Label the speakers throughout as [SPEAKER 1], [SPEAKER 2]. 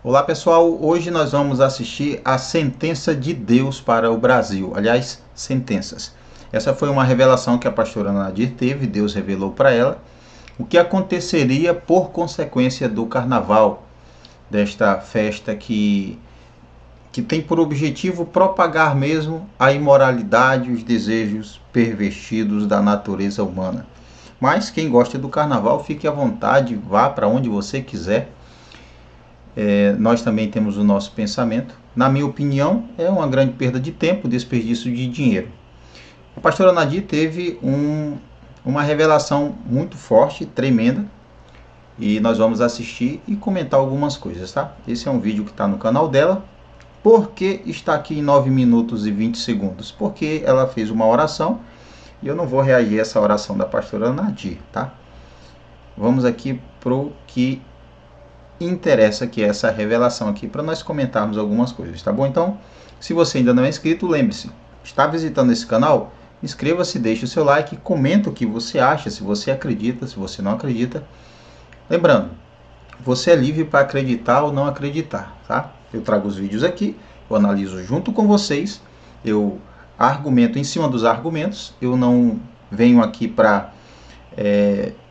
[SPEAKER 1] Olá pessoal, hoje nós vamos assistir a sentença de Deus para o Brasil. Aliás, sentenças. Essa foi uma revelação que a pastora Nadir teve, Deus revelou para ela o que aconteceria por consequência do carnaval, desta festa que tem por objetivo propagar mesmo a imoralidade e os desejos pervertidos da natureza humana. Mas quem gosta do carnaval, fique à vontade, vá para onde você quiser. Nós também temos o nosso pensamento. Na minha opinião, é uma grande perda de tempo, desperdício de dinheiro. A pastora Nadir teve uma revelação muito forte, tremenda, e nós vamos assistir e comentar algumas coisas, tá? Esse é um vídeo que está no canal dela. Por que está aqui em 9 minutos e 20 segundos? Porque ela fez uma oração e eu não vou reagir a essa oração da pastora Nadir, tá? Vamos aqui para o que interessa, que é essa revelação aqui, para nós comentarmos algumas coisas, tá bom? Então, se você ainda não é inscrito, lembre-se, está visitando esse canal, inscreva-se, deixe o seu like, comenta o que você acha, se você acredita, se você não acredita. Lembrando, você é livre para acreditar ou não acreditar, tá? Eu trago os vídeos aqui, eu analiso junto com vocês, eu argumento em cima dos argumentos, eu não venho aqui para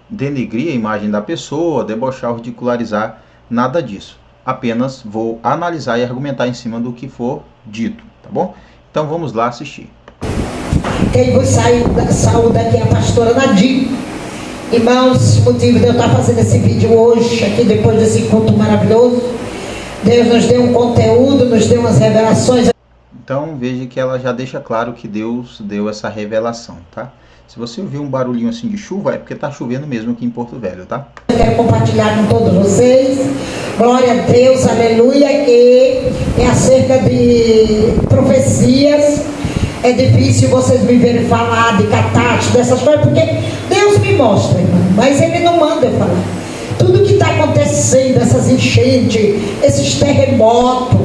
[SPEAKER 1] denegrir a imagem da pessoa, debochar, ridicularizar, nada disso. Apenas vou analisar e argumentar em cima do que for dito, tá bom? Então vamos lá assistir.
[SPEAKER 2] Quem vos saúde aqui é a pastora Nadir. Irmãos, o motivo de eu estar fazendo esse vídeo hoje, aqui depois desse encontro maravilhoso, Deus nos deu um conteúdo, nos deu umas revelações.
[SPEAKER 1] Então veja que ela já deixa claro que Deus deu essa revelação, tá? Se você ouvir um barulhinho assim de chuva, é porque está chovendo mesmo aqui em Porto Velho, tá?
[SPEAKER 2] Eu quero compartilhar com todos vocês. Glória a Deus, aleluia. E é acerca de profecias. É difícil vocês me verem falar de catástrofe, dessas coisas, porque Deus me mostra, irmão, mas Ele não manda eu falar. Tudo que está acontecendo, essas enchentes, esses terremotos,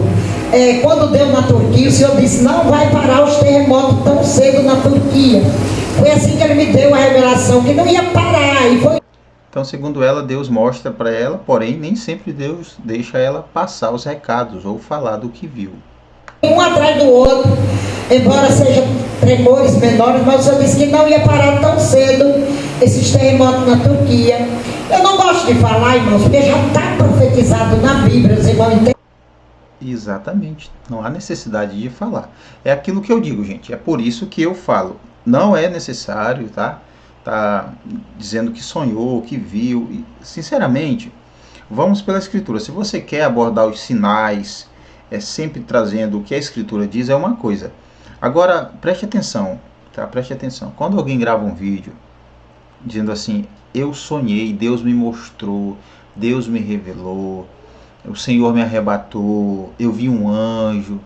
[SPEAKER 2] quando deu na Turquia, o Senhor disse, não vai parar os terremotos tão cedo na Turquia. Foi assim que Ele me deu a revelação, que não ia parar. E foi...
[SPEAKER 1] Então, segundo ela, Deus mostra para ela, porém, nem sempre Deus deixa ela passar os recados ou falar do que viu.
[SPEAKER 2] Um atrás do outro, embora sejam tremores menores, mas o Senhor disse que não ia parar tão cedo esses terremotos na Turquia. Eu não gosto de falar, irmãos, porque já está profetizado na Bíblia, os irmãos entendem?
[SPEAKER 1] Exatamente, não há necessidade de falar. É aquilo que eu digo, gente, é por isso que eu falo. Não é necessário, tá dizendo que sonhou, que viu. Sinceramente, vamos pela Escritura. Se você quer abordar os sinais, sempre trazendo o que a Escritura diz, é uma coisa. Agora, preste atenção, tá? Preste atenção. Quando alguém grava um vídeo dizendo assim, eu sonhei, Deus me mostrou, Deus me revelou, o Senhor me arrebatou, eu vi um anjo.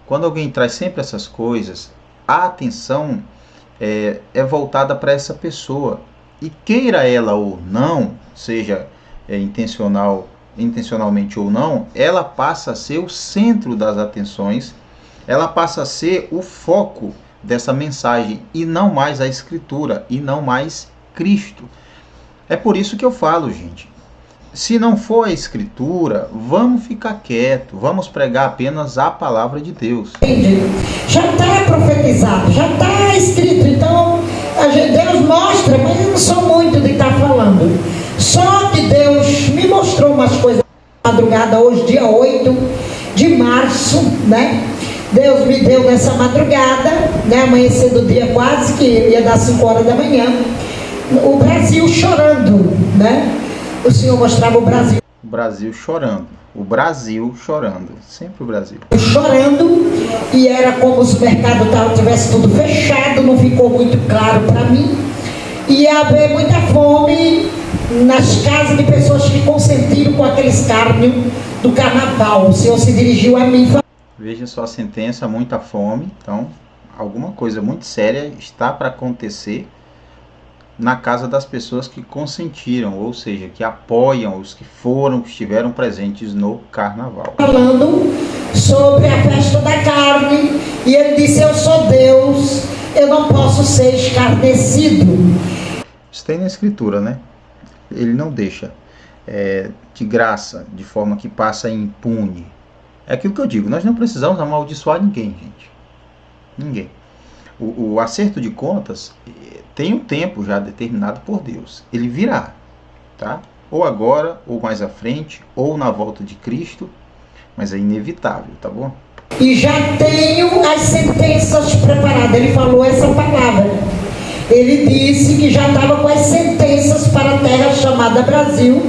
[SPEAKER 1] Quando alguém traz sempre essas coisas, a atenção é voltada para essa pessoa. E queira ela ou não, seja intencionalmente ou não, ela passa a ser o centro das atenções, ela passa a ser o foco dessa mensagem, e não mais a Escritura, e não mais Cristo. É por isso que eu falo, gente, se não for a Escritura, vamos ficar quieto, vamos pregar apenas a palavra de Deus.
[SPEAKER 2] Já está profetizado, já está escrito, então Deus mostra, mas eu não sou muito de estar falando. Só que Deus me mostrou umas coisas na madrugada, hoje, dia 8 de março, né? Deus me deu nessa madrugada, né? Amanhecer do dia quase, que ia dar 5 horas da manhã, o Brasil chorando, né? O Senhor mostrava o Brasil.
[SPEAKER 1] O Brasil chorando. O Brasil chorando. Sempre o Brasil.
[SPEAKER 2] Chorando, e era como se o mercado tivesse tudo fechado, não ficou muito claro para mim. Ia haver muita fome nas casas de pessoas que consentiram com aquele escárnio do carnaval. O Senhor se dirigiu a mim.
[SPEAKER 1] Veja só a sentença, muita fome. Então, alguma coisa muito séria está para acontecer na casa das pessoas que consentiram, ou seja, que apoiam os que estiveram presentes no carnaval.
[SPEAKER 2] Falando sobre a festa da carne, e ele disse, eu sou Deus, eu não posso ser escarnecido.
[SPEAKER 1] Isso tem na Escritura, né? Ele não deixa. de graça, de forma que passa impune. É aquilo que eu digo, nós não precisamos amaldiçoar ninguém, gente. Ninguém. O acerto de contas tem um tempo já determinado por Deus. Ele virá, tá? Ou agora, ou mais à frente, ou na volta de Cristo, mas é inevitável, tá bom?
[SPEAKER 2] E já tenho as sentenças preparadas. Ele falou essa palavra. Ele disse que já estava com as sentenças para a terra chamada Brasil.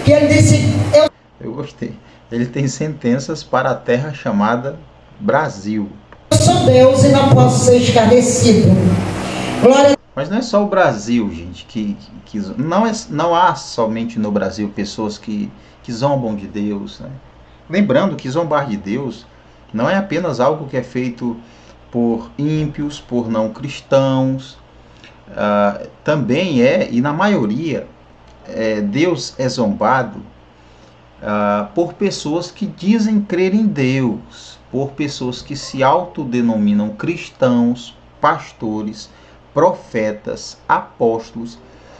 [SPEAKER 2] Que ele disse...
[SPEAKER 1] Eu gostei. Ele tem sentenças para a terra chamada Brasil.
[SPEAKER 2] Eu sou Deus e não posso ser escarnecido. Glória.
[SPEAKER 1] Mas não é só o Brasil, gente, não há somente no Brasil pessoas que zombam de Deus, né? Lembrando que zombar de Deus não é apenas algo que é feito por ímpios, por não cristãos, também e na maioria, Deus é zombado por pessoas que dizem crer em Deus, por pessoas que se autodenominam cristãos, pastores, profetas, apóstolos.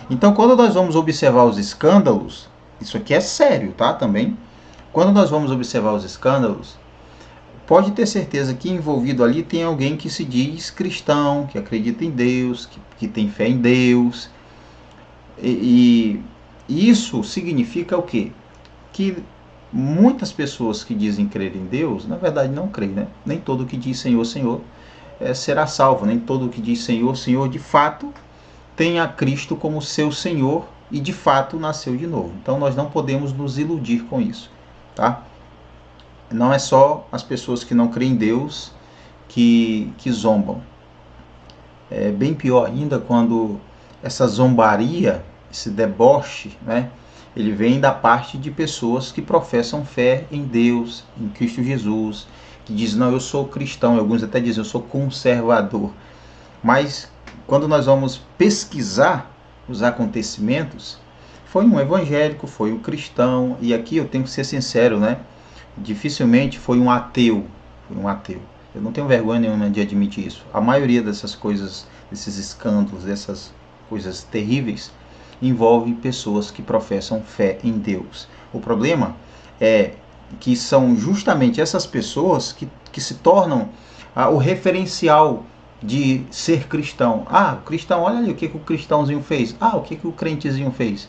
[SPEAKER 1] Então, quando nós vamos observar os escândalos, isso aqui é sério, tá? Também, quando nós vamos observar os escândalos, pode ter certeza que envolvido ali tem alguém que se diz cristão, que acredita em Deus, que tem fé em Deus. E isso significa o quê? Que muitas pessoas que dizem crer em Deus, na verdade não creem, né? Nem todo que diz Senhor, Senhor será salvo. Nem todo que diz Senhor, Senhor, de fato, tem a Cristo como seu Senhor e de fato nasceu de novo. Então nós não podemos nos iludir com isso, tá? Não é só as pessoas que não creem em Deus que zombam. É bem pior ainda quando essa zombaria, esse deboche, né? Ele vem da parte de pessoas que professam fé em Deus, em Cristo Jesus, que dizem, não, eu sou cristão, alguns até dizem, eu sou conservador. Mas quando nós vamos pesquisar os acontecimentos, foi um evangélico, foi um cristão, e aqui eu tenho que ser sincero, né? Dificilmente foi um ateu. Eu não tenho vergonha nenhuma de admitir isso. A maioria dessas coisas, desses escândalos, dessas coisas terríveis, envolve pessoas que professam fé em Deus. O problema é que são justamente essas pessoas que se tornam o referencial de ser cristão. O cristão, olha ali o que o cristãozinho fez. O que o crentezinho fez.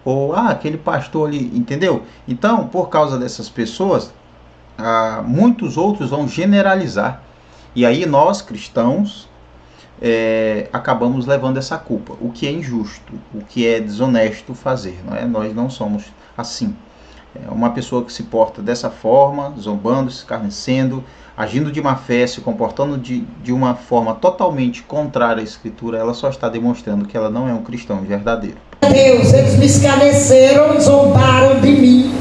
[SPEAKER 1] Ou, aquele pastor ali, entendeu? Então, por causa dessas pessoas, muitos outros vão generalizar. E aí nós, cristãos, acabamos levando essa culpa, o que é injusto, o que é desonesto fazer, não é? Nós não somos assim. Uma pessoa que se porta dessa forma, zombando, se escarnecendo, agindo de má fé, se comportando de uma forma totalmente contrária à Escritura, ela só está demonstrando que ela não é um cristão verdadeiro.
[SPEAKER 2] Deus, eles me escarneceram, zombaram de mim,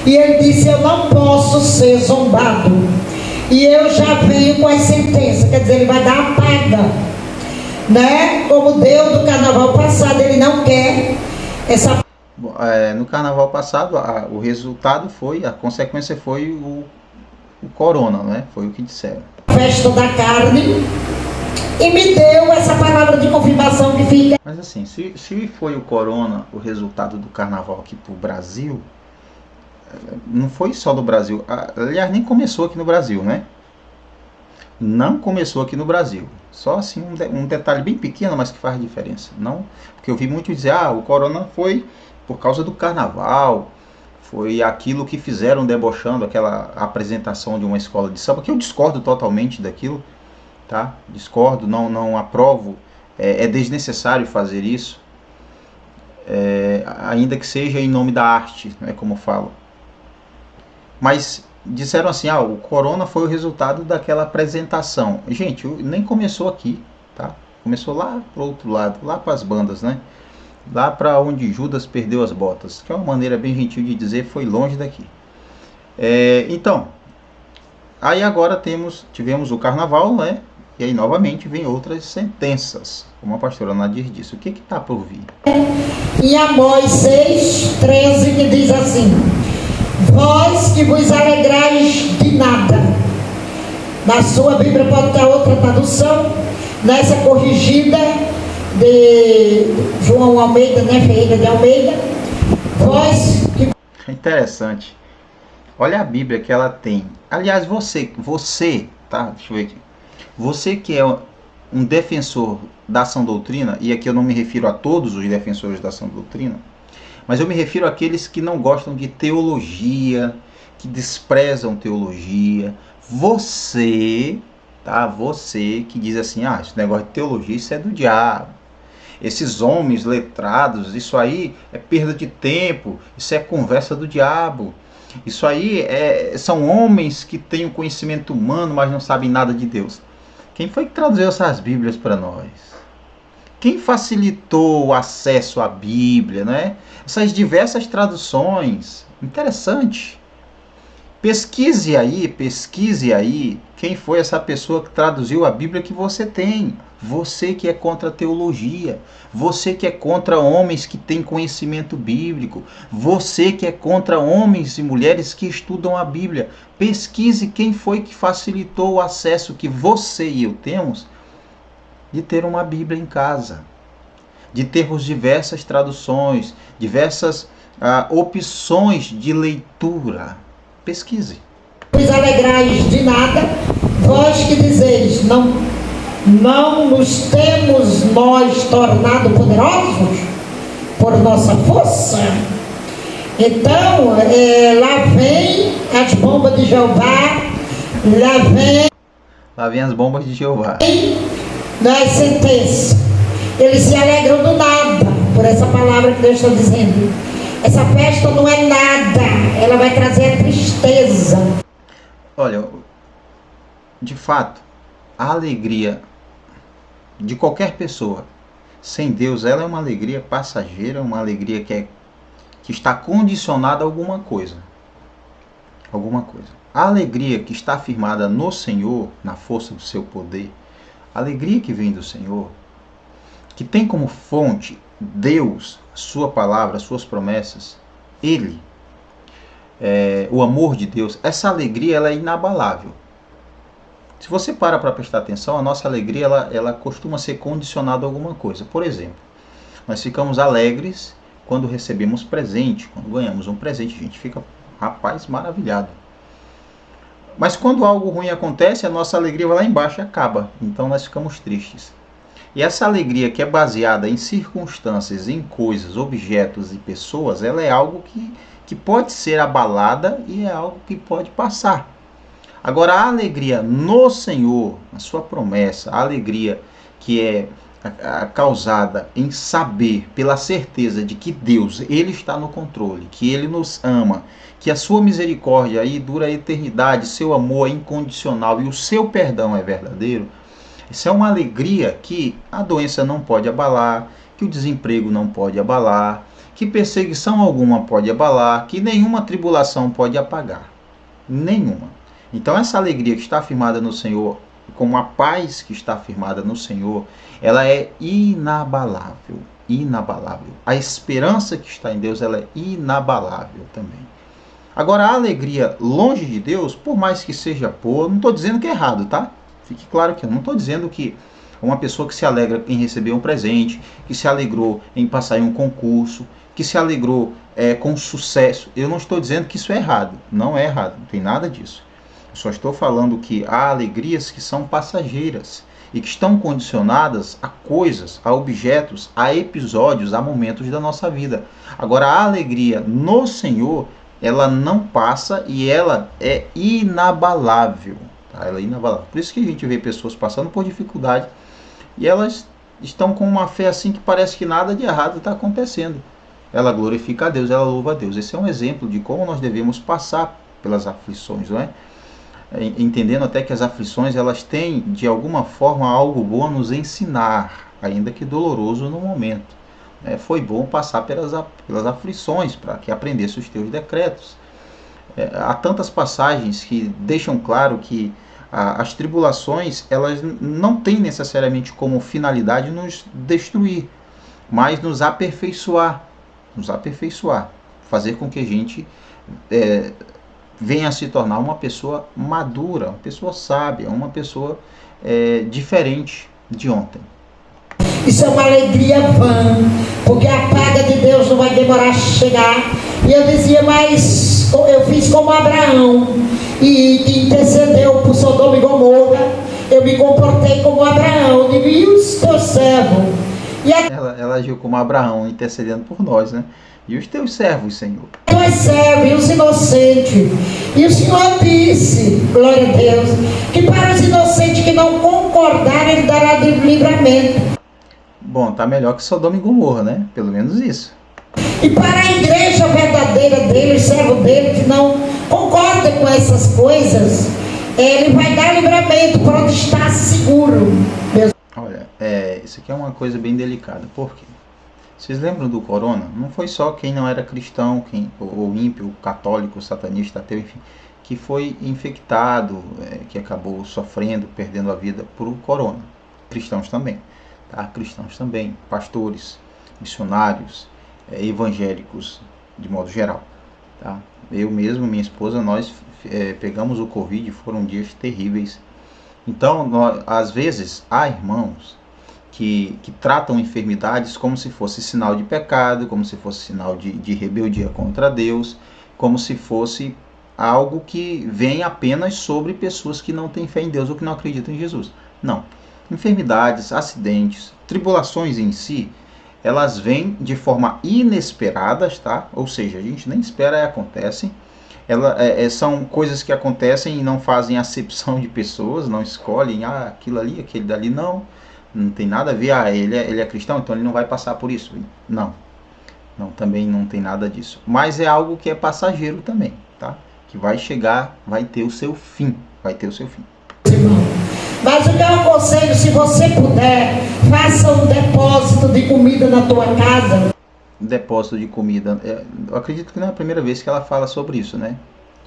[SPEAKER 2] e ele disse, eu não posso ser zombado, e eu já venho com as sentenças, quer dizer, ele vai dar a paga, né? Como deu no carnaval passado, ele não quer essa...
[SPEAKER 1] No carnaval passado, o resultado foi, a consequência foi o corona, né? Foi o que disseram.
[SPEAKER 2] Festa da carne, e me deu essa palavra de confirmação que fica...
[SPEAKER 1] Mas assim, se foi o corona o resultado do carnaval aqui pro Brasil, não foi só do Brasil, aliás, nem começou aqui no Brasil, né? Não começou aqui no Brasil. Só assim um detalhe bem pequeno, mas que faz diferença. Não, porque eu vi muito dizer, o corona foi por causa do carnaval, foi aquilo que fizeram debochando, aquela apresentação de uma escola de samba, que eu discordo totalmente daquilo, tá? Discordo, não aprovo, é desnecessário fazer isso, ainda que seja em nome da arte, né, como falo. Mas disseram assim, o corona foi o resultado daquela apresentação. Gente, nem começou aqui, tá? Começou lá pro outro lado, lá para as bandas, né? Lá para onde Judas perdeu as botas, que é uma maneira bem gentil de dizer, foi longe daqui. Então, aí agora tivemos o carnaval, né? E aí novamente vem outras sentenças, como a pastora Nadir disse. O que está por vir?
[SPEAKER 2] Em Amós 6:13, que diz assim, vós que vos alegrais de nada. Na sua Bíblia pode estar outra tradução, nessa corrigida de João Almeida, né, Ferreira de Almeida, Vós que...
[SPEAKER 1] É interessante. Olha a Bíblia que ela tem. Aliás, você, tá? Deixa eu ver aqui. Você que é um defensor da sã doutrina, e aqui eu não me refiro a todos os defensores da sã doutrina, mas eu me refiro àqueles que não gostam de teologia, que desprezam teologia. Você, tá? Você que diz assim, esse negócio de teologia, isso é do diabo. Esses homens letrados, isso aí é perda de tempo, isso é conversa do diabo. Isso aí são homens que têm o conhecimento humano, mas não sabem nada de Deus. Quem foi que traduziu essas Bíblias para nós? Quem facilitou o acesso à Bíblia, né? Essas diversas traduções. Interessante. Pesquise aí quem foi essa pessoa que traduziu a Bíblia que você tem. Você que é contra a teologia, você que é contra homens que têm conhecimento bíblico, você que é contra homens e mulheres que estudam a Bíblia. Pesquise quem foi que facilitou o acesso que você e eu temos de ter uma Bíblia em casa, de termos diversas traduções, diversas opções de leitura. Pesquise.
[SPEAKER 2] Vos alegrais de nada, vós que dizeis, não nos temos nós tornado poderosos por nossa força. Então, lá vem as bombas de Jeová,
[SPEAKER 1] lá vem as bombas de Jeová.
[SPEAKER 2] Das sentenças. Eles se alegram do nada, por essa palavra que Deus está dizendo. Essa festa não é nada, ela vai trazer a tristeza.
[SPEAKER 1] Olha, de fato, a alegria de qualquer pessoa sem Deus, ela é uma alegria passageira, uma alegria que está condicionada a alguma coisa. Alguma coisa. A alegria que está firmada no Senhor, na força do seu poder, a alegria que vem do Senhor, que tem como fonte Deus, sua palavra, suas promessas, Ele, o amor de Deus, essa alegria ela é inabalável. Se você para prestar atenção, a nossa alegria ela costuma ser condicionada a alguma coisa. Por exemplo, nós ficamos alegres quando recebemos presente, quando ganhamos um presente, a gente fica, rapaz, maravilhado. Mas quando algo ruim acontece, a nossa alegria vai lá embaixo e acaba. Então nós ficamos tristes. E essa alegria que é baseada em circunstâncias, em coisas, objetos e pessoas, ela é algo que pode ser abalada e é algo que pode passar. Agora, a alegria no Senhor, a sua promessa, a alegria que é causada em saber, pela certeza de que Deus, Ele está no controle, que Ele nos ama, que a sua misericórdia aí dura a eternidade, seu amor é incondicional e o seu perdão é verdadeiro. Isso é uma alegria que a doença não pode abalar, que o desemprego não pode abalar, que perseguição alguma pode abalar, que nenhuma tribulação pode apagar. Nenhuma. Então essa alegria que está firmada no Senhor, como a paz que está firmada no Senhor, ela é inabalável. Inabalável. A esperança que está em Deus, ela é inabalável também. Agora, a alegria longe de Deus, por mais que seja boa, não estou dizendo que é errado, tá? Fique claro que eu não estou dizendo que uma pessoa que se alegra em receber um presente, que se alegrou em passar em um concurso, que se alegrou com sucesso, eu não estou dizendo que isso é errado. Não é errado, não tem nada disso. Eu só estou falando que há alegrias que são passageiras e que estão condicionadas a coisas, a objetos, a episódios, a momentos da nossa vida. Agora, a alegria no Senhor, ela não passa e ela é inabalável. Tá? Ela é inabalável. Por isso que a gente vê pessoas passando por dificuldade e elas estão com uma fé assim que parece que nada de errado está acontecendo. Ela glorifica a Deus, ela louva a Deus. Esse é um exemplo de como nós devemos passar pelas aflições, não é? Entendendo até que as aflições elas têm de alguma forma algo bom a nos ensinar, ainda que doloroso no momento. Foi bom passar pelas aflições para que aprendesse os teus decretos. Há tantas passagens que deixam claro que as tribulações elas não têm necessariamente como finalidade nos destruir, mas nos aperfeiçoar, fazer com que a gente venha a se tornar uma pessoa madura, uma pessoa sábia, uma pessoa diferente de ontem.
[SPEAKER 2] Isso é uma alegria vã, porque a paga de Deus não vai demorar a chegar. E eu dizia, mas eu fiz como Abraão, e intercedeu por Sodoma e Gomorra. Eu me comportei como Abraão. Eu digo, e os teus servos?
[SPEAKER 1] Ela agiu como Abraão, intercedendo por nós, né? E os teus servos, Senhor?
[SPEAKER 2] Os teus servos e os inocentes. E o Senhor disse, glória a Deus, que para os inocentes que não concordarem, Ele dará livramento.
[SPEAKER 1] Bom, tá melhor que Sodoma e Gomorra, né? Pelo menos isso.
[SPEAKER 2] E para a igreja verdadeira dele, o servo dele, que não concorda com essas coisas, ele vai dar livramento para onde está seguro.
[SPEAKER 1] Olha, isso aqui é uma coisa bem delicada. Por quê? Vocês lembram do corona? Não foi só quem não era cristão, ou ímpio, católico, satanista, ateu, enfim, que foi infectado, que acabou sofrendo, perdendo a vida por corona. Cristãos também, tá? Cristãos também, pastores, missionários, evangélicos, de modo geral, tá? Eu mesmo, minha esposa, nós pegamos o Covid, foram dias terríveis. Então, às vezes, há irmãos que tratam enfermidades como se fosse sinal de pecado, como se fosse sinal de rebeldia contra Deus, como se fosse algo que vem apenas sobre pessoas que não têm fé em Deus ou que não acreditam em Jesus. Não. Enfermidades, acidentes, tribulações em si, elas vêm de forma inesperada, tá? Ou seja, a gente nem espera e acontecem. São coisas que acontecem e não fazem acepção de pessoas, não escolhem, aquilo ali, aquele dali, não tem nada a ver, ele é cristão, então ele não vai passar por isso. Não, também não tem nada disso. Mas é algo que é passageiro também, tá? Que vai chegar, vai ter o seu fim,
[SPEAKER 2] Mas o meu aconselho, se você puder, faça um depósito de comida na tua casa.
[SPEAKER 1] Depósito de comida, eu acredito que não é a primeira vez que ela fala sobre isso, né?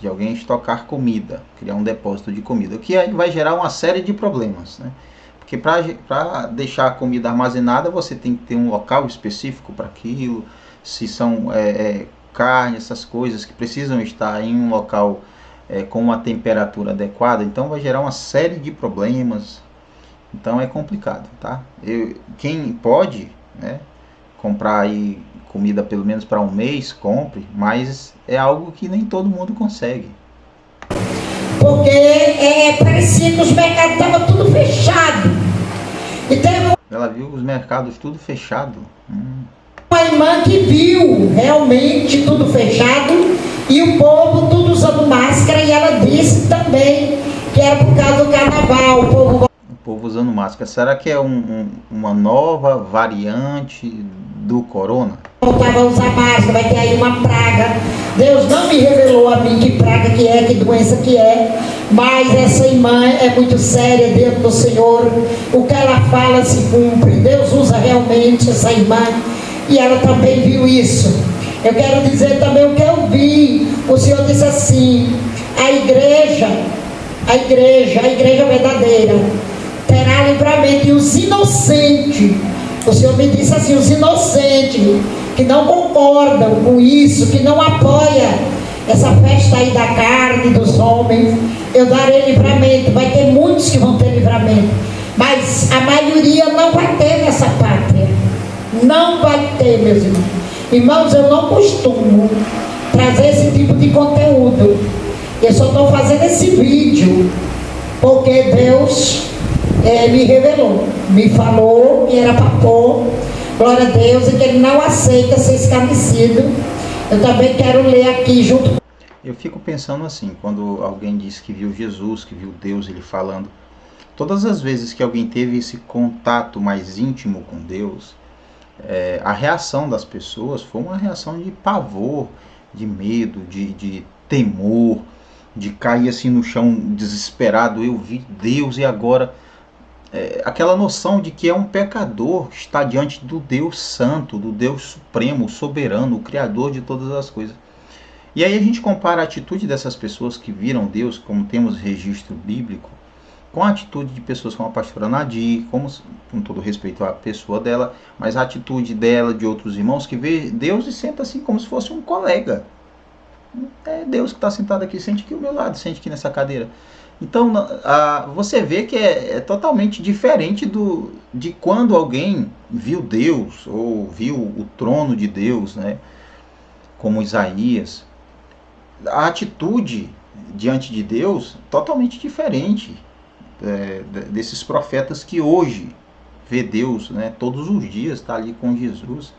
[SPEAKER 1] De alguém estocar comida, criar um depósito de comida, o que vai gerar uma série de problemas, né? Porque para deixar a comida armazenada, você tem que ter um local específico para aquilo, se são carne, essas coisas que precisam estar em um local com uma temperatura adequada, então vai gerar uma série de problemas, então é complicado, tá? Quem pode, né, comprar aí comida pelo menos para um mês, compre, mas é algo que nem todo mundo consegue.
[SPEAKER 2] Porque parecia que os mercados estavam tudo fechado. E teve
[SPEAKER 1] Ela viu os mercados tudo fechado.
[SPEAKER 2] uma irmã que viu realmente tudo fechado e o povo tudo usando máscara, e ela disse também que era por causa do carnaval.
[SPEAKER 1] O povo usando máscara. Será que é uma nova variante do corona?
[SPEAKER 2] Voltava a usar máscara, vai ter aí uma praga. Deus não me revelou a mim que praga que é, que doença que é, mas essa irmã é muito séria dentro do Senhor. O que ela fala se cumpre. Deus usa realmente essa irmã, e ela também viu isso. Eu quero dizer também o que eu vi. O Senhor disse assim: a igreja verdadeira terá livramento, e os inocentes, o Senhor me disse assim, os inocentes que não concordam com isso, que não apoia essa festa aí da carne dos homens, eu darei livramento. Vai ter muitos que vão ter livramento, mas a maioria não vai ter nessa pátria. Não vai ter, meus irmãos. Irmãos, eu não costumo trazer esse tipo de conteúdo. Eu só estou fazendo esse vídeo porque Deus me revelou, me falou que era para pôr, glória a Deus, e que Ele não aceita ser escarnecido. Eu também quero ler aqui junto.
[SPEAKER 1] Eu fico pensando assim, quando alguém diz que viu Jesus, que viu Deus, Ele falando, todas as vezes que alguém teve esse contato mais íntimo com Deus, a reação das pessoas foi uma reação de pavor, de medo, de temor, de cair assim no chão desesperado. Eu vi Deus e agora... aquela noção de que é um pecador que está diante do Deus Santo, do Deus Supremo, soberano, o Criador de todas as coisas. E aí a gente compara a atitude dessas pessoas que viram Deus, como temos registro bíblico, com a atitude de pessoas como a pastora Nadir, com todo respeito à pessoa dela, mas a atitude dela, de outros irmãos, que vê Deus e senta assim como se fosse um colega. É Deus que está sentado aqui, sente aqui ao meu lado, sente aqui nessa cadeira. Então, você vê que é totalmente diferente de quando alguém viu Deus, ou viu o trono de Deus, né? Como Isaías. A atitude diante de Deus totalmente diferente desses profetas que hoje vê Deus, né? Todos os dias está ali com Jesus.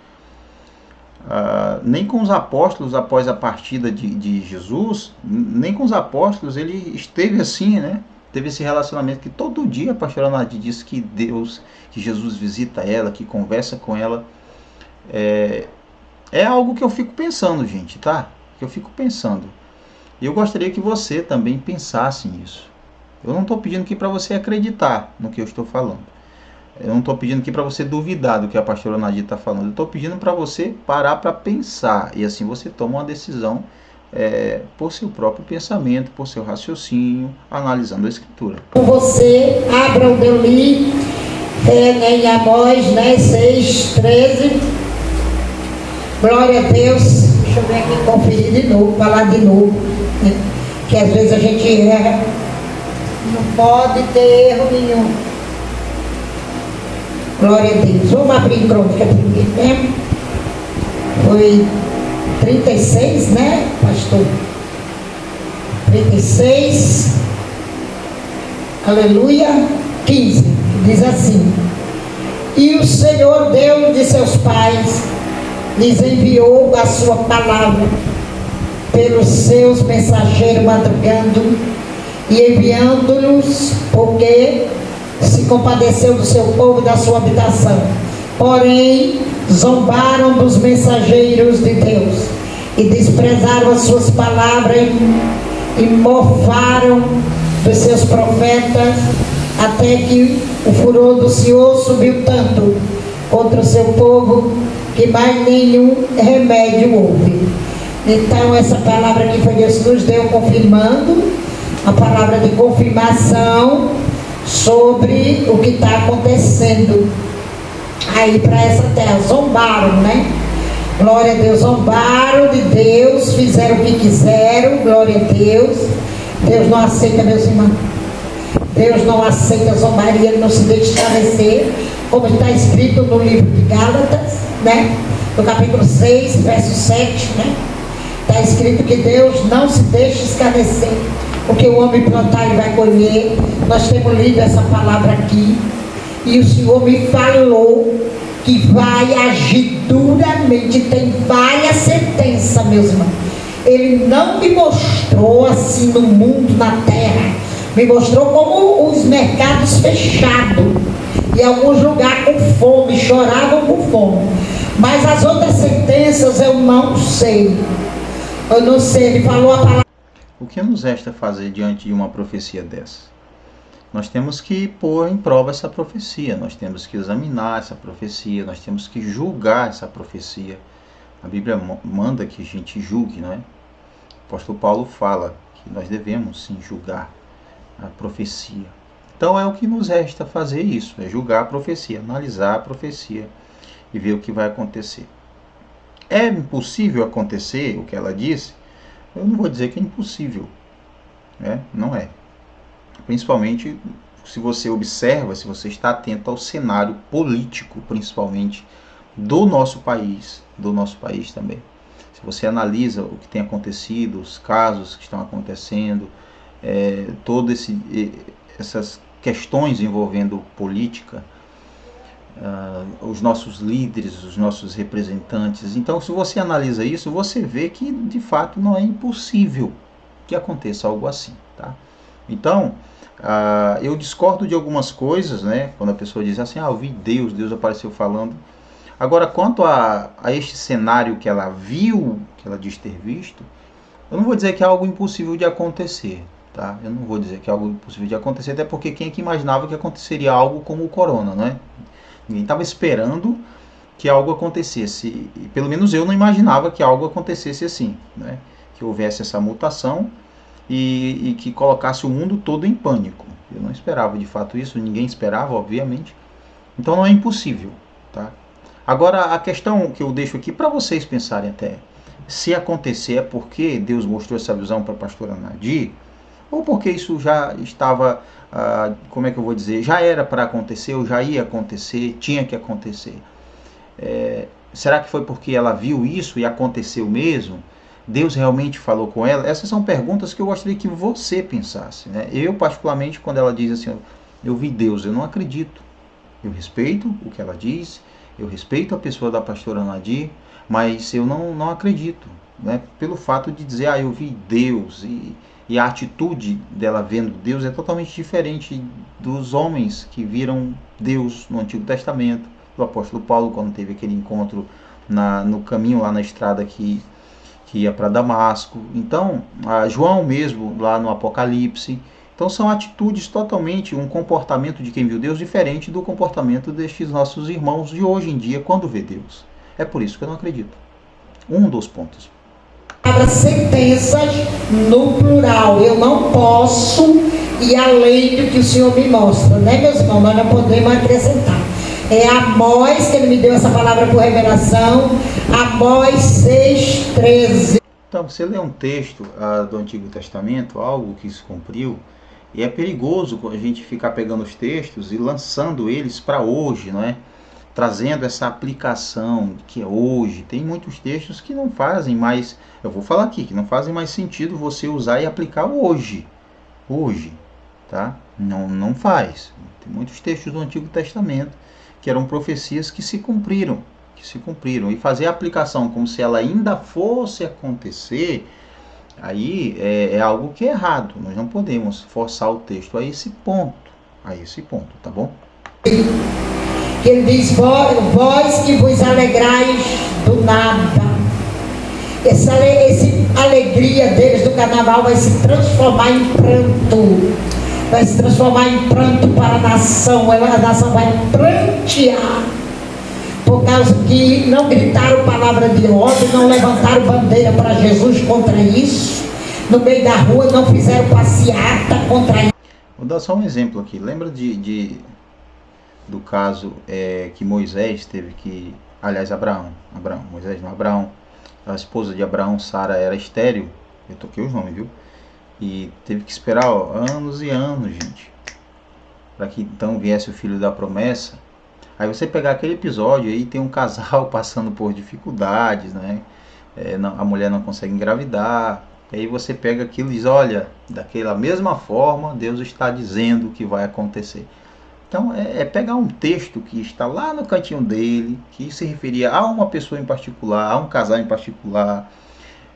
[SPEAKER 1] Nem com os apóstolos após a partida de Jesus, nem com os apóstolos ele esteve assim, né? Teve esse relacionamento que todo dia a pastora Nadir diz que Deus, que Jesus visita ela, que conversa com ela. É algo que eu fico pensando, gente, tá? Que eu fico pensando. E eu gostaria que você também pensasse nisso. Eu não estou pedindo aqui para você acreditar no que eu estou falando. Eu não estou pedindo aqui para você duvidar do que a pastora Nadir está falando. Eu estou pedindo para você parar para pensar. E assim você toma uma decisão por seu próprio pensamento, por seu raciocínio, analisando a Escritura.
[SPEAKER 2] Você, abra o meu livro, em Amós, né, 6:13. Glória a Deus. Deixa eu ver aqui, conferir de novo, falar de novo. Né? Que às vezes a gente erra. Não pode ter erro nenhum. Glória a Deus. Vamos abrir em Crônica primeiro, né? Foi 36, né, pastor? 36, aleluia, 15, diz assim: e o Senhor Deus de seus pais lhes enviou a sua palavra pelos seus mensageiros madrugando e enviando-los, porque se compadeceu do seu povo e da sua habitação. Porém, zombaram dos mensageiros de Deus e desprezaram as suas palavras e mofaram dos seus profetas, até que o furor do Senhor subiu tanto contra o seu povo que mais nenhum remédio houve. Então essa palavra que foi Deus nos deu, confirmando a palavra de confirmação sobre o que está acontecendo aí para essa terra. Zombaram, né? Glória a Deus, zombaram de Deus, fizeram o que quiseram, glória a Deus. Deus não aceita, meus irmãos. Deus não aceita zombaria, Ele não se deixa esclarecer, como está escrito no livro de Gálatas, né? No capítulo 6, verso 7, né? Está escrito que Deus não se deixa esclarecer. O que o homem plantar, ele vai colher. Nós temos lido essa palavra aqui. E o Senhor me falou que vai agir duramente. Tem várias sentenças, meus irmãos. Ele não me mostrou assim no mundo, na terra. Me mostrou como os mercados fechados. E alguns lugares com fome, choravam com fome. Mas as outras sentenças eu não sei. Eu não sei, ele falou a palavra.
[SPEAKER 1] O que nos resta fazer diante de uma profecia dessa? Nós temos que pôr em prova essa profecia, nós temos que examinar essa profecia, nós temos que julgar essa profecia. A Bíblia manda que a gente julgue, não é? O apóstolo Paulo fala que nós devemos sim julgar a profecia. Então é o que nos resta fazer isso, é julgar a profecia, analisar a profecia e ver o que vai acontecer. É impossível acontecer o que ela disse? Eu não vou dizer que é impossível, né? Não é. Principalmente se você observa, se você está atento ao cenário político, principalmente do nosso país também. Se você analisa o que tem acontecido, os casos que estão acontecendo, todas essas questões envolvendo política, os nossos líderes, os nossos representantes. Então, se você analisa isso, você vê que de fato não é impossível que aconteça algo assim, tá? Então, eu discordo de algumas coisas, né? Quando a pessoa diz assim, eu vi Deus apareceu falando. Agora, quanto a este cenário que ela viu, que ela diz ter visto, eu não vou dizer que é algo impossível de acontecer, tá? Eu não vou dizer que é algo impossível de acontecer, até porque quem é que imaginava que aconteceria algo como o corona, né? Ninguém estava esperando que algo acontecesse. E pelo menos eu não imaginava que algo acontecesse assim, né? Que houvesse essa mutação e que colocasse o mundo todo em pânico. Eu não esperava de fato isso, ninguém esperava, obviamente. Então não é impossível, tá? Agora a questão que eu deixo aqui para vocês pensarem até, se acontecer é porque Deus mostrou essa visão para a pastora Nadir, ou porque isso já estava, como é que eu vou dizer, já era para acontecer, ou já ia acontecer, tinha que acontecer. Será que foi porque ela viu isso e aconteceu mesmo? Deus realmente falou com ela? Essas são perguntas que eu gostaria que você pensasse, né? Eu, particularmente, quando ela diz assim, eu vi Deus, eu não acredito. Eu respeito o que ela diz, eu respeito a pessoa da pastora Nadir, mas eu não acredito, né? Pelo fato de dizer, eu vi Deus, e a atitude dela vendo Deus é totalmente diferente dos homens que viram Deus no Antigo Testamento, do apóstolo Paulo, quando teve aquele encontro no caminho lá na estrada que ia para Damasco. Então, João mesmo, lá no Apocalipse. Então, são atitudes totalmente, um comportamento de quem viu Deus diferente do comportamento destes nossos irmãos de hoje em dia, quando vê Deus. É por isso que eu não acredito. Um dos pontos.
[SPEAKER 2] Sentenças no plural. Eu não posso ir além do que o Senhor me mostra, né, meus irmãos? Nós não podemos acrescentar. É Amós, que ele me deu essa palavra por revelação, Amós 6,13.
[SPEAKER 1] Então, você lê um texto do Antigo Testamento, algo que se cumpriu, e é perigoso a gente ficar pegando os textos e lançando eles para hoje, não é? Trazendo essa aplicação que é hoje. Tem muitos textos que não fazem mais, eu vou falar aqui, que não fazem mais sentido você usar e aplicar hoje. Hoje, tá? Não faz. Tem muitos textos do Antigo Testamento que eram profecias que se cumpriram. E fazer a aplicação como se ela ainda fosse acontecer, aí é algo que é errado. Nós não podemos forçar o texto a esse ponto, tá bom?
[SPEAKER 2] Ele diz, vós que vos alegrais do nada. Essa alegria deles do carnaval vai se transformar em pranto. Vai se transformar em pranto para a nação. A nação vai prantear. Por causa que não gritaram palavra de ódio, não levantaram bandeira para Jesus contra isso. No meio da rua não fizeram passeata contra isso.
[SPEAKER 1] Vou dar só um exemplo aqui. Lembra do caso que Moisés teve que... Aliás, Abraão, a esposa de Abraão, Sara, era estéril. Eu toquei os nomes, viu? E teve que esperar anos e anos, gente, para que então viesse o filho da promessa. Aí você pegar aquele episódio aí, tem um casal passando por dificuldades, né? A mulher não consegue engravidar. E aí você pega aquilo e diz, olha, daquela mesma forma, Deus está dizendo que vai acontecer. Então, pegar um texto que está lá no cantinho dele, que se referia a uma pessoa em particular, a um casal em particular,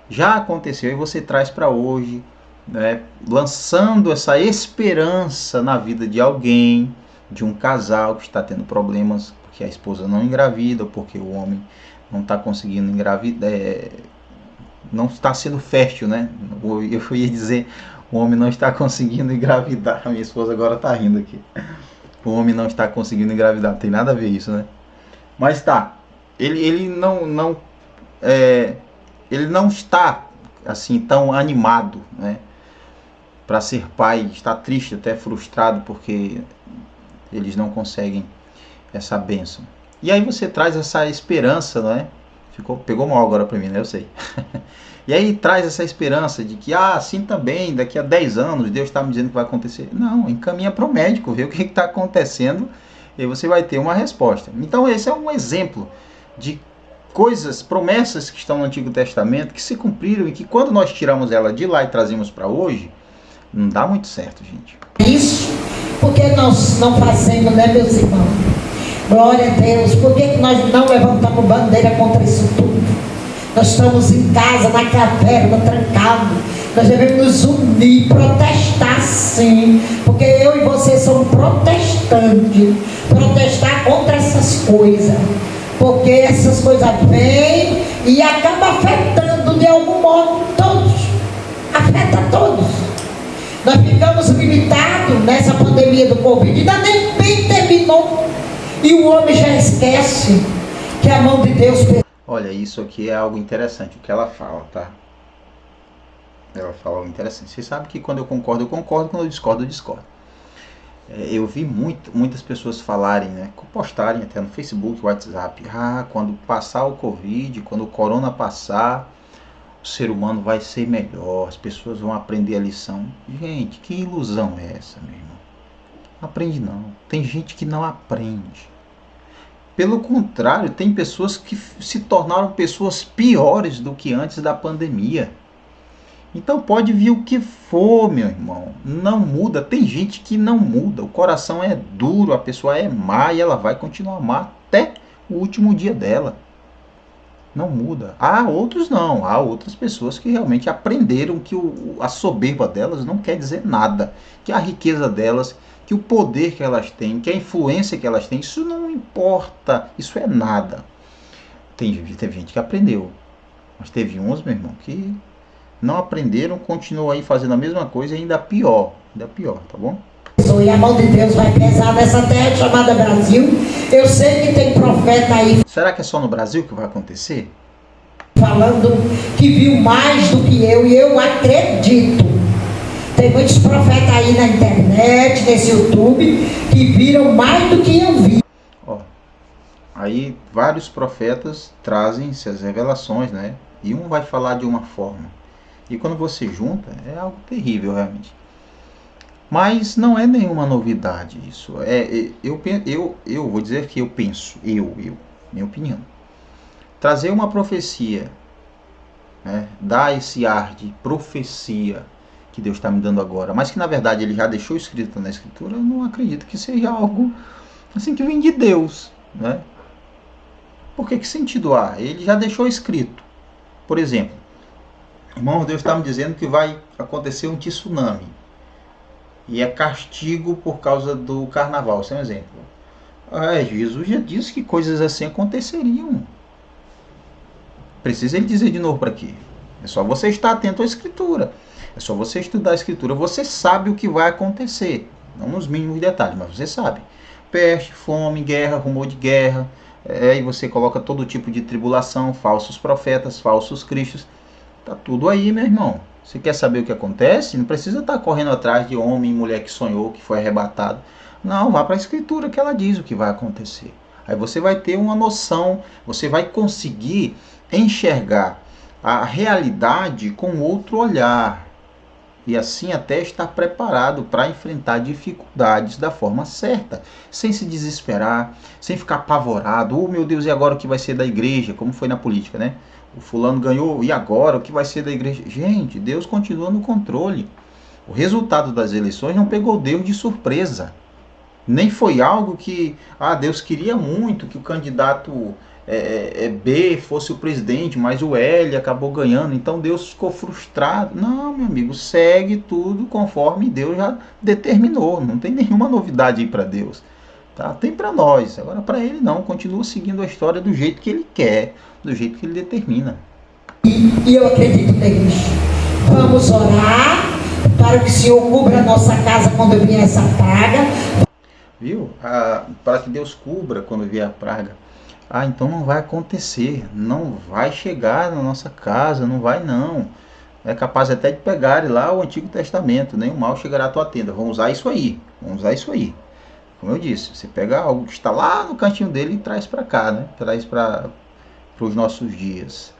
[SPEAKER 1] já aconteceu, e você traz para hoje, né, lançando essa esperança na vida de alguém, de um casal que está tendo problemas, porque a esposa não engravida, porque o homem não está conseguindo engravidar, não está sendo fértil, né? Eu ia dizer, o homem não está conseguindo engravidar. A minha esposa agora está rindo aqui. O homem não está conseguindo engravidar, não tem nada a ver isso, né? Mas tá, ele não está assim tão animado, né, para ser pai, está triste, até frustrado porque eles não conseguem essa bênção. E aí você traz essa esperança, né? Pegou mal agora para mim, né? Eu sei. E aí traz essa esperança de que, assim também, daqui a 10 anos, Deus está me dizendo que vai acontecer. Não, encaminha para o médico, vê o que está acontecendo, e você vai ter uma resposta. Então esse é um exemplo de coisas, promessas que estão no Antigo Testamento, que se cumpriram e que quando nós tiramos ela de lá e trazemos para hoje, não dá muito certo, gente.
[SPEAKER 2] Isso, porque nós não fazemos, né, meus irmãos? Glória a Deus. Por que nós não levantamos bandeira contra isso tudo? Nós estamos em casa, na caverna, trancados. Nós devemos nos unir, protestar sim. Porque eu e você somos protestantes. Protestar contra essas coisas. Porque essas coisas vêm e acabam afetando de algum modo todos. Afeta todos. Nós ficamos limitados nessa pandemia do Covid. Ainda nem bem terminou. E o homem já esquece que a mão de Deus...
[SPEAKER 1] Olha, isso aqui é algo interessante, o que ela fala, tá? Ela fala algo interessante. Você sabe que quando eu concordo, eu concordo. Quando eu discordo, eu discordo. Eu vi muitas pessoas falarem, né? Postarem até no Facebook, WhatsApp. Quando passar o Covid, quando o Corona passar, o ser humano vai ser melhor, as pessoas vão aprender a lição. Gente, que ilusão é essa, meu irmão? Não aprende não. Tem gente que não aprende. Pelo contrário, tem pessoas que se tornaram pessoas piores do que antes da pandemia. Então pode vir o que for, meu irmão. Não muda. Tem gente que não muda. O coração é duro, a pessoa é má e ela vai continuar má até o último dia dela. Não muda. Há outros não. Há outras pessoas que realmente aprenderam que a soberba delas não quer dizer nada. Que a riqueza delas, que o poder que elas têm, que a influência que elas têm, isso não importa. Isso é nada. Teve gente que aprendeu. Mas teve uns, meu irmão, que não aprenderam, continuam aí fazendo a mesma coisa e ainda pior, tá bom?
[SPEAKER 2] E a mão de Deus vai pesar nessa terra chamada Brasil. Eu sei que tem profeta aí.
[SPEAKER 1] Será que é só no Brasil que vai acontecer?
[SPEAKER 2] Falando que viu mais do que eu, e eu acredito. Tem muitos profetas aí na internet, nesse YouTube, que viram mais do que eu vi.
[SPEAKER 1] Ó, aí vários profetas trazem essas revelações, né? E um vai falar de uma forma. E quando você junta, é algo terrível realmente. Mas não é nenhuma novidade isso. Eu vou dizer que eu penso, minha opinião. Trazer uma profecia, né, dar esse ar de profecia que Deus está me dando agora, mas que na verdade Ele já deixou escrito na Escritura, eu não acredito que seja algo assim que vem de Deus, né? Porque que sentido há? Ele já deixou escrito. Por exemplo, irmão, Deus está me dizendo que vai acontecer um tsunami. E é castigo por causa do carnaval. Esse é um exemplo. Jesus já disse que coisas assim aconteceriam. Precisa ele dizer de novo para quê? É só você estar atento à Escritura. É só você estudar a Escritura. Você sabe o que vai acontecer. Não nos mínimos detalhes, mas você sabe. Peste, fome, guerra, rumor de guerra. Aí você coloca todo tipo de tribulação, falsos profetas, falsos cristos. Tá tudo aí, meu irmão. Você quer saber o que acontece? Não precisa estar correndo atrás de homem e mulher que sonhou, que foi arrebatado. Não, vá para a Escritura que ela diz o que vai acontecer. Aí você vai ter uma noção, você vai conseguir enxergar a realidade com outro olhar. E assim até estar preparado para enfrentar dificuldades da forma certa. Sem se desesperar, sem ficar apavorado. Oh meu Deus, e agora o que vai ser da igreja? Como foi na política, né? O fulano ganhou, e agora? O que vai ser da igreja? Gente, Deus continua no controle. O resultado das eleições não pegou Deus de surpresa. Nem foi algo que Deus queria muito que o candidato B fosse o presidente, mas o L acabou ganhando, então Deus ficou frustrado. Não, meu amigo, segue tudo conforme Deus já determinou. Não tem nenhuma novidade aí para Deus. Tá? Tem para nós, agora para ele não, continua seguindo a história do jeito que ele quer, do jeito que ele determina.
[SPEAKER 2] E eu acredito nisso. Vamos orar para que o Senhor cubra a nossa casa quando vier essa praga.
[SPEAKER 1] Viu? Para que Deus cubra quando vier a praga. Então não vai acontecer, não vai chegar na nossa casa, não vai não. É capaz até de pegar lá o Antigo Testamento, nem o mal chegará à tua tenda. Vamos usar isso aí, Como eu disse, você pega algo que está lá no cantinho dele e traz para cá, né? Traz para os nossos dias.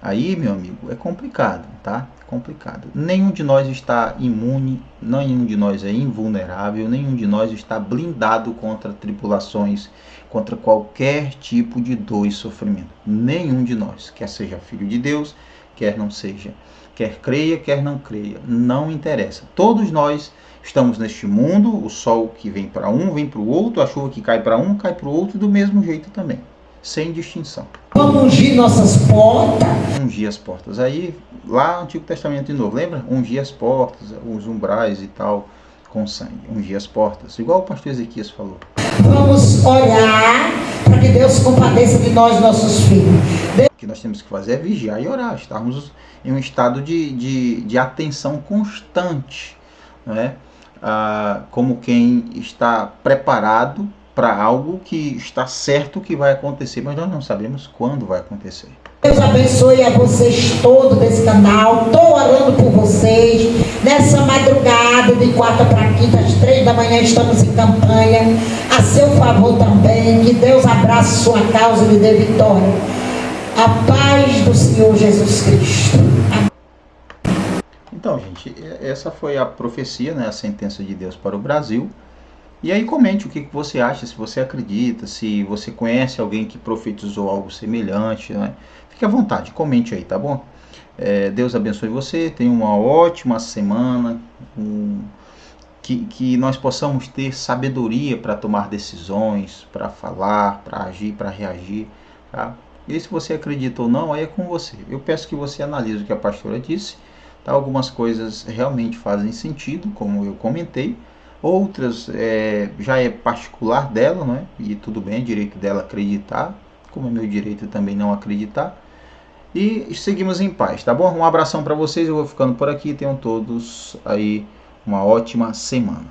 [SPEAKER 1] Aí, meu amigo, é complicado, tá? Complicado. Nenhum de nós está imune, nenhum de nós é invulnerável, nenhum de nós está blindado contra tribulações, contra qualquer tipo de dor e sofrimento. Nenhum de nós, quer seja filho de Deus, quer não seja, quer creia, quer não creia, não interessa. Todos nós estamos neste mundo, o sol que vem para um, vem para o outro, a chuva que cai para um, cai para o outro, do mesmo jeito também, sem distinção.
[SPEAKER 2] Vamos ungir nossas portas.
[SPEAKER 1] Ungir as portas. Aí, lá no Antigo Testamento de novo, lembra? Ungir as portas, os umbrais e tal, com sangue. Ungir as portas, igual o pastor Ezequias falou.
[SPEAKER 2] Vamos orar para que Deus compadeça de nós, nossos filhos.
[SPEAKER 1] O que nós temos que fazer é vigiar e orar, estarmos em um estado de atenção constante, né? Como quem está preparado para algo que está certo que vai acontecer, mas nós não sabemos quando vai acontecer.
[SPEAKER 2] Deus abençoe a vocês todos desse canal. Estou orando por vocês. Nessa madrugada, de quarta para quinta, às 3 da manhã, estamos em campanha. A seu favor também. Que Deus abrace sua causa e lhe dê vitória. A paz do Senhor Jesus Cristo.
[SPEAKER 1] Então, gente, essa foi a profecia, né, a sentença de Deus para o Brasil. E aí comente o que você acha, se você acredita, se você conhece alguém que profetizou algo semelhante, né? Fique à vontade, comente aí, tá bom? Deus abençoe você, tenha uma ótima semana, que nós possamos ter sabedoria para tomar decisões, para falar, para agir, para reagir, tá? E se você acredita ou não, aí é com você. Eu peço que você analise o que a pastora disse, tá? Algumas coisas realmente fazem sentido, como eu comentei, outras já é particular dela, não é? E tudo bem, é direito dela acreditar, como é meu direito também não acreditar. E seguimos em paz, tá bom? Um abração para vocês, eu vou ficando por aqui, tenham todos aí uma ótima semana.